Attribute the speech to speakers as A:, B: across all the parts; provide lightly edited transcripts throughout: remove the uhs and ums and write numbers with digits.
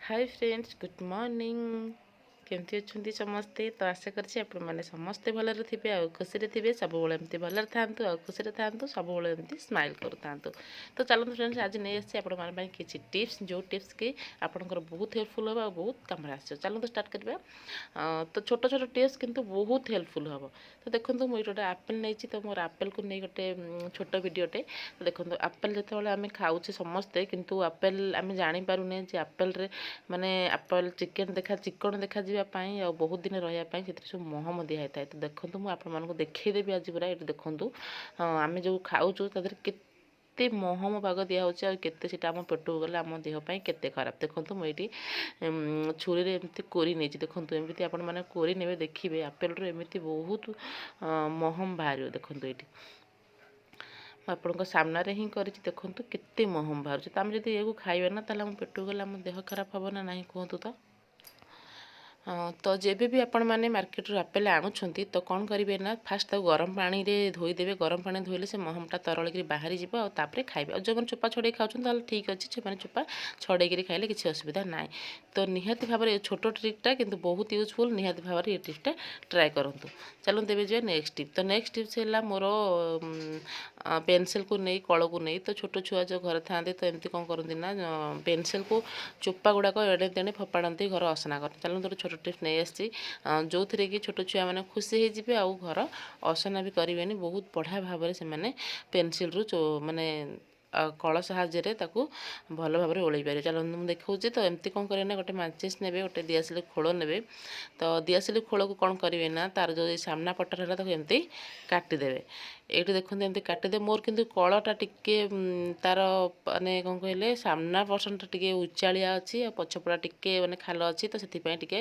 A: Hi friends good morning केमती अच्छा समस्ते तो आशा करछि आपण माने समस्ते भलरे थिबे आ खुशी रे थिबे सब बेले एमती भलरे थांतु आ खुशी रे थांतु सब बेले एमती स्माइल करू थांतु। तो चलନ୍ତୁ फ्रेंड्स आज नै आछि आपण मान पई किछि टिप्स जो टिप्स के आपनकर बहुत हेल्पफुल होबा बहुत काम आछो। चलନ୍ତୁ स्टार्ट करबा। तो छोट छोट टिप्स किंतु बहुत हेल्पफुल होबो। तो देखंतु मु एटा एप्पल नैछि तो मोर एप्पल को नै गोटे छोट वीडियोटे। तो देखंतु एप्पल जते बेले आमे खाउछि समस्ते किंतु एप्पल आमे जानि पारुने जे एप्पल रे माने एप्पल चिकन चिकन देखा जावाई आ बहुत दिन रहा सब महम दिखाई था। तो देखो मुझे आपको देखईदेवी आज पूरा ये देखूँ आम जो खाऊँ केते महम भाग दिखाई केते आम पेटू गले आम देहपाई केते खराब। देखो मुझे छुरी एमती कोरी नहीं देखो एमती आपण मैंने कोरी ने देखिए एप्पल एमती बहुत महम बाहर देखो ये आपण सामने ही कर देखूँ केते महम बाहर। तो आम जब ये खाइबा ना ताला पेटू गले आम देह खराब हम ना नहीं कहतु। तो जब भी आपण मैंने मार्केट रू एप्पल आणुछंती तो कौन करेंगे ना फास्ट गरम पानी रे धोईदेवे। गरम पानी धोइले से महमटा तरल बाहरी जीव और तापर खाइबे। जो मैंने चोपा छड़े खाऊँ ठीक अच्छे से मैंने चोपा छड़े खाइले किसी असुविधा ना। तो निहाती भाव में छोट ट्रिकटा किंतु बहुत यूजफुल निहाती भाव में ये टिप्सटा ट्राए करूँ। चलो देवे जो नेक्स्ट टिप। तो नेक्स्ट टिप्स है मोर पेनसिल को नहीं कल को नहीं। तो छोट छुआ जो घर था तो एमती कौन करती ना पेनसिल को चोपा गुड़ाक एड़े तेड़े फोपाड़ती घर असना करते। चलो तो छोट टिप्स नहीं आसी जो थे कि छोट छुआ मैंने खुशी होते आउ घर असना भी करेंगे बहुत बढ़िया भाव से पेनसिल रु माने कल साहाଯ୍ୟରେ ତାକୁ ଭଲ ଭାବରେ ଓଳେଇ ପାରିବେ। ଚାଲନ୍ତୁ ମୁଁ ଦେଖାଉଛି। ତ ଏମିତି କ'ଣ କରିବେ ନା ଗୋଟେ ମାଚିସ୍ ନେବେ ଗୋଟେ ଦିଆସିଲି ଖୋଳ ନେବେ। ତ ଦିଆସିଲି ଖୋଳକୁ କ'ଣ କରିବେ ନା ତାର ଯେଉଁ ସାମ୍ନା ପଟରେ ହେଲା ତାକୁ ଏମିତି କାଟିଦେବେ। ଏଇଠି ଦେଖନ୍ତୁ ଏମିତି କାଟିଦେବେ। ମୋର କିନ୍ତୁ କଳଟା ଟିକେ ତାର ମାନେ କ'ଣ କହିଲେ ସାମ୍ନା ପର୍ସନଟା ଟିକେ ଉଚାଳିଆ ଅଛି ଆଉ ପଛପଟା ଟିକେ ମାନେ ଖାଲ ଅଛି। ତ ସେଥିପାଇଁ ଟିକେ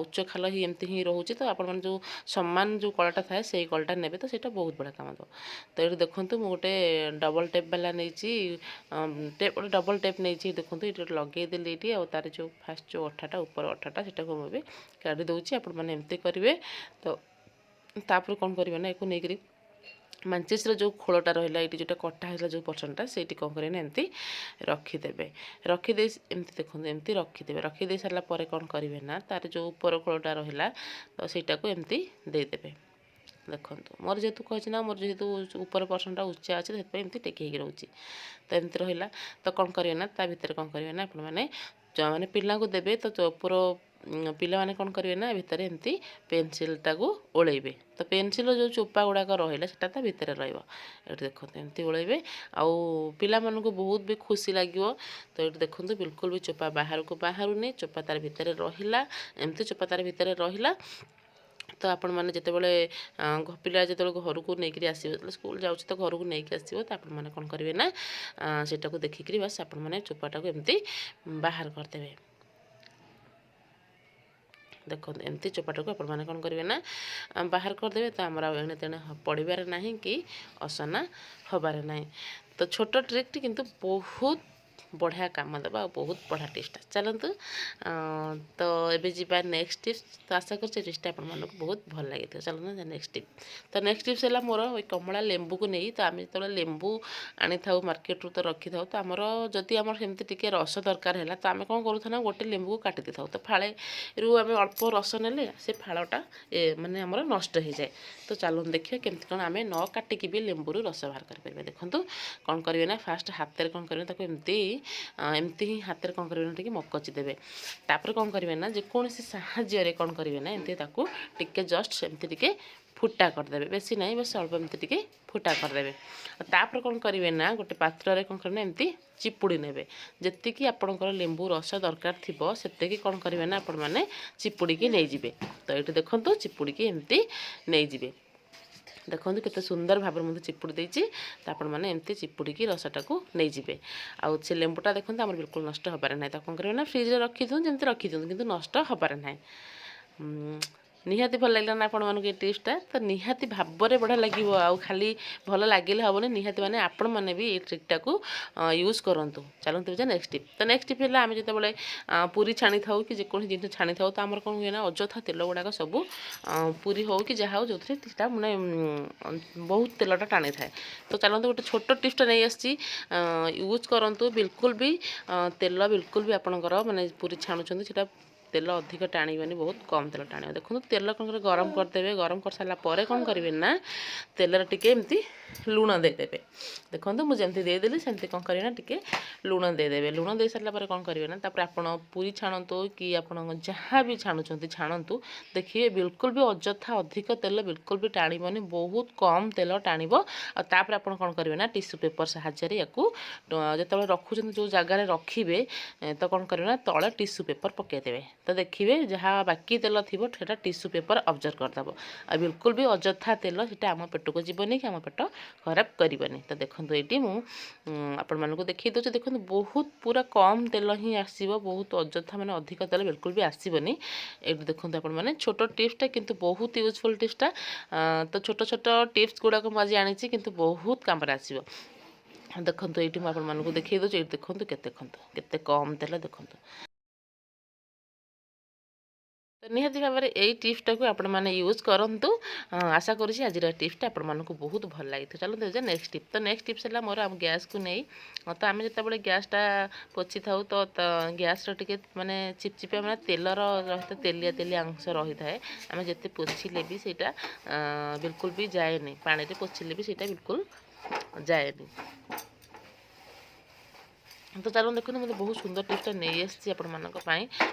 A: ଉଚ୍ଚ ଖାଲ ହିଁ ଏମିତି ହିଁ ରହୁଛି। ତ ଆପଣମାନେ ଯେଉଁ ସମାନ ଯେଉଁ କଳଟା ଥାଏ ସେଇ କଳଟା ନେବେ ତ ସେଇଟା ବହୁତ ବଢ଼ିଆ କାମ ଦେବ। ତ ଏଇଠି ଦେଖନ୍ତୁ ମୁଁ ଗୋଟେ ଡବଲ ଟେପ୍ ବାଲା ନେଇଛି ଗୋଟେ ଡବଲ ଟେପ୍ ନେଇଛି। ଦେଖନ୍ତୁ ଏଇଠି ଗୋଟେ ଲଗେଇଦେଲି ଏଇଠି ଆଉ ତାର ଯେଉଁ ଫାଷ୍ଟ ଯେଉଁ ଅଠାଟା ଉପର ଅଠାଟା ସେଟାକୁ ମୁଁ ଏବେ କାଢ଼ି ଦେଉଛି। ଆପଣମାନେ ଏମିତି କରିବେ। ତ ତାପରେ କ'ଣ କରିବେ ନା ଏକୁ ନେଇକରି ମାଚିସ୍ର ଯେଉଁ ଖୋଳଟା ରହିଲା ଏଇଠି ଯେଉଁଟା କଟା ହେଇଥିଲା ଯେଉଁ ପର୍ସନଟା ସେଇଠି କ'ଣ କରିବେ ନା ଏମିତି ରଖିଦେବେ। ରଖିଦେଇ ଏମିତି ଦେଖନ୍ତୁ ଏମିତି ରଖିଦେବେ। ରଖିଦେଇ ସାରିଲା ପରେ କ'ଣ କରିବେ ନା ତାର ଯେଉଁ ଉପର ଖୋଳଟା ରହିଲା ତ ସେଇଟାକୁ ଏମିତି ଦେଇଦେବେ। ଦେଖନ୍ତୁ ମୋର ଯେହେତୁ କହିଛି ନା ମୋର ଯେହେତୁ ଉପର ପର୍ସନଟା ଉଚ୍ଚା ଅଛି ସେଥିପାଇଁ ଏମିତି ଟେକି ହେଇକି ରହୁଛି। ତ ଏମିତି ରହିଲା। ତ କ'ଣ କରିବେ ନା ତା ଭିତରେ କ'ଣ କରିବେ ନା ଆପଣମାନେ ମାନେ ପିଲାଙ୍କୁ ଦେବେ। ତ ଉପର ପିଲାମାନେ କ'ଣ କରିବେ ନା ଭିତରେ ଏମିତି ପେନସିଲଟାକୁ ଓଳେଇବେ। ତ ପେନସିଲର ଯେଉଁ ଚୋପା ଗୁଡ଼ାକ ରହିଲା ସେଟା ତା ଭିତରେ ରହିବ। ଏଠି ଦେଖନ୍ତୁ ଏମିତି ଓଳେଇବେ ଆଉ ପିଲାମାନଙ୍କୁ ବହୁତ ବି ଖୁସି ଲାଗିବ। ତ ଏଠି ଦେଖନ୍ତୁ ବିଲକୁଲ ବି ଚୋପା ବାହାରକୁ ବାହାରୁନି ଚୋପା ତାର ଭିତରେ ରହିଲା। ଏମିତି ଚୋପା ତାର ଭିତରେ ରହିଲା। ତ ଆପଣମାନେ ଯେତେବେଳେ ପିଲା ଯେତେବେଳେ ଘରକୁ ନେଇକରି ଆସିବ ଯେତେବେଳେ ସ୍କୁଲ ଯାଉଛି ତ ଘରକୁ ନେଇକି ଆସିବ ତ ଆପଣମାନେ କ'ଣ କରିବେ ନା ସେଇଟାକୁ ଦେଖିକରି ବାସ୍ ଆପଣମାନେ ଚୋପାଟାକୁ ଏମିତି ବାହାର କରିଦେବେ। ଦେଖନ୍ତୁ ଏମିତି ଚୋପାଟାକୁ ଆପଣମାନେ କ'ଣ କରିବେ ନା ବାହାର କରିଦେବେ। ତ ଆମର ଆଉ ଏଣେ ତେଣେ ପଡ଼ିବାରେ ନାହିଁ କି ଅସନା ହେବାରେ ନାହିଁ। ତ ଛୋଟ ଟ୍ରିକ୍ଟି କିନ୍ତୁ ବହୁତ बढ़िया काम देवा बहुत बढ़िया टिप्सटा। चलतु तो ये जीवा नेक्स्ट टिप्स। तो आशा कर टिप्सटा आप बहुत भल लगे। चलते नेक्स्ट टिप। तो नेक्स्ट टिप्स है मोर कमला लेंबू को नहीं। तो आम जो लेंबू आनी था मार्केट रू तो रखी था। तो आमर जदि आम सेमती टिके रस दरकार है तो आम कौन करूँ ना गोटे लेंबू को काटी दी था। तो फाड़े रू आम अल्प रस ने से फाड़टा माने आमर नष्ट हो जाए। तो चलो देखिए केमती कौन आम न काटिकी भी लेंबू रस बाहर करेंगे। देखो कौन करेंगे ना फास्ट हाथ में कौन करेंगे एमती एमती ही हाथ में कौन करेंगे टे मकची देवे। तापर कौन करेंगे ना जेकोसी साहाଯ୍ୟରେ कौन करेंगे ना एमती टिके जस्ट एमती टिके फुटा करदे। बेसी ना बस अल्प एमती टिके फुटा करदे। तापर कौन करेंगे ना गोटे पात्र में कौन करेंगे एमती चिपुड़ी नेबे। जेतिकी आपणकर लेंबू रस दरकार थिबो सेतिकी कौन करेंगे ना आपण माने चिपुड़ी की नहीं जिवे। तो ये देखो चिपुड़ी की एमती नहीं जिवे। देखो केते सुंदर भाव में मुझे चिपुड़ी देती। तो आपण मैंने एमती चिपुड़ी की रसटा को नहीं जिवे। आउ से लेंबूटा देखो आम बिल्कुल नष्ट होबार ना। तो कौन करेंगे ना फ्रिज रखी दिखाँ जमी रखी दिखाँ कि नष्ट होबार ना। निहाती भल लगे ना आपण मानक टिप्सटा तो निहाती भाବରେ बढ़िया लगे आउ खाली भल लगे हेनी निहाती मैंने आपण मैंने भी ये ट्रिकटा को यूज करूँ। चलते बुझे नेक्स्ट टिप। तो नेक्स्ट टिप है आम जो पूरी छाणी था कि जेको जिन छाणी था तो आमर कौन हुए ना अଯଥା तेल गुड़ाक सब पूरी हो कि जहाँ हो जो मैंने बहुत तेलटा टाणी थाए। तो चलते गोटे छोट टिप्सटा नहीं आसी यूज करूँ बिल्कुल भी तेल बिल्कुल भी आपंकर मानने पूरी छाणुंट से तेल अधिक टाणीबनी बहुत कम तेल टाण देखो तेल कौन गरम करदे गरम कर सारापर कौन करेंगे ना तेलर टिके एमती लुण देदेवे देखो मुझे देदेली सेमती कौन करेंगे टिके लुण देदेवे लुण दे सारापर कौन करेंगे ना आप पूरी छाणतु कि आप जहाँ भी छाणुंट छाणतु देखिए बिल्कुल भी अଯଥା अधिक तेल बिल्कुल भी टाणीबनी बहुत कम तेल टाणब आपर आप कौन करेंगे ना टिश्यू पेपर साहाय्य या जो रखुच्च जो जगार रखिए तो कौन करेंगे ना तले टिश्यू पेपर पकईदेवे तो देखिए जहाँ बाकी तेल थी से टिश्यू पेपर ऑब्जर्व करदेव आ बिल्कुल भी अଯଥା तेल से आम पेट को जीवनी कि आम पेट खराब करनी। तो देखो ये आपण मानक देखी दूसरे देखो बहुत पूरा कम तेल ही आसो बहुत अଯଥା मैंने अधिक तेल बिल्कुल भी आसबनी ये देखो आपण मैंने छोट टिप्सटा किंतु बहुत यूजफुल टिप्सटा तो छोट छोट टिप्स गुड़ाक मुझे आनी किंतु बहुत काम आसो देखो ये आपको देखी दूसरे ये देखो केते कम तेल देखो। तो निहाती भाव में यही टिप्सटा को आपण मैंने यूज करूँ आशा करुँची आज टिप्सटा आपण मानक बहुत भल लगी। चलो देखिए नेक्स्ट टिप। तो नेक्स्ट टिप्स है मोर आम गैस को नहीं तो आम जो गैसटा पोछि था तो गैस टे मानने चिपचिपा मैंने तेलर रही तेलिया तेलिया अंश रही है आम जिते पोछिले भी सहीटा बिल्कुल भी जाए पानी में पोछिले भी सहीटा बिल्कुल जाए। तो चलो देखो मुझे बहुत सुंदर टिप्सटा नहीं आसी आप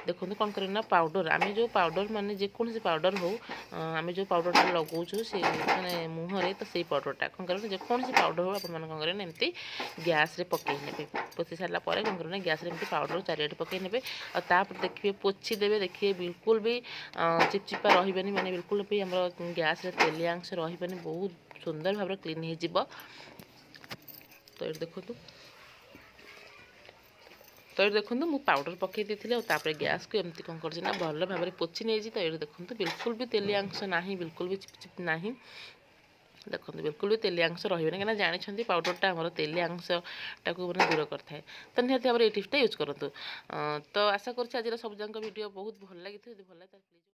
A: देखो कौन करें पाउडर आम जो पाउडर माने जेकोसी पाउडर हो आम जो पाउडरटा लगाऊँ से मैंने मुहर तो से पाउडरटा कौन करें जेकोसी पाउडर हो आप कौन करें एमती गैस पकई ने पोछि सारापर कौन करें गैस एमती पाउडर चारिआडे पकई ने और देखिए पोछीदेवे देखिए बिल्कुल भी चिपचिपा रही माने बिल्कुल भी आम गैस तेलिया अंश रही बहुत सुंदर भाव क्लीन हो। तो ये देखो तो ये देखो मुझे पाउडर पकई देती गैस को एमती कौन कर भल भाव में पोछि नहीं। तो ये देखो बिल्कुल भी तेलिया अंश ना बिल्कुल भी चिपचिप ना देखो बिल्कुल भी तेलिया अंश रही कहीं जानते पाउडरटा आम तेलिया अंशटा को मैंने दूर करता है। तो निहाती भाव ये टिप्सटा यूज करूँ। तो आशा करुँच आज सब जाक वीडियो बहुत भल लगी भल लगे प्लीज